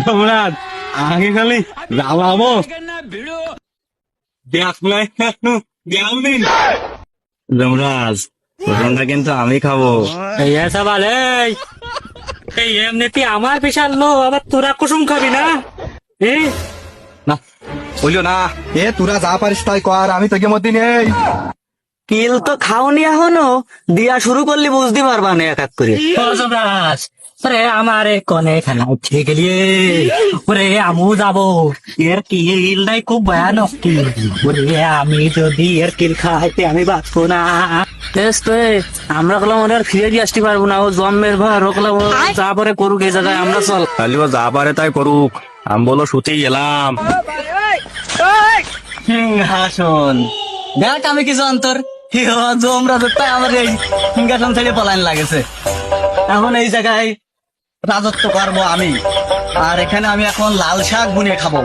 তোমরা আগে খালি জ্বালাবো দেখলাই দেওনি যমরাজ প্রথমটা কিন্তু আমি খাবো। এই সবাল এই এমনিতে আমার বিশাল লো, আবার তোরা কুসুম খাবি না? না বলিও না, এ তোরা যা পারিস তাই কর, আমি তোকে মধ্যে নেই। কিল তো খাওনি এখনো, দিয়া শুরু করলি বুঝতে পারবা না এক এক করে। ও যমরাজ, ওরে আমার কনে খেলা উঠে গেলি, ওরে আমু যাবো। এর কিলটাই খুব ভয়ানক কিল, ওরে আমি যদি এর কিল খাইতে আমি বাঁচবো না। বেশ তো আমরা কলাম ওরা আর ফিরে দিয়ে আসতে পারবো না, ও জন্মের ভর ওকলাম যা পরে করুক এই জায়গায় আমরা চল। খালি ও যা পারে তাই করুক, আমি বলো শুতেই গেলাম। সিংহাসন দেখ আমি কিছু অন্তর জমরা তাই আমার এই সিংহাসন ছেড়ে পলায়ন লাগেছে। এখন এই জায়গায় রাজত্ব করবো আমি, আর এখানে আমি এখন লাল শাক বুনে খাবো।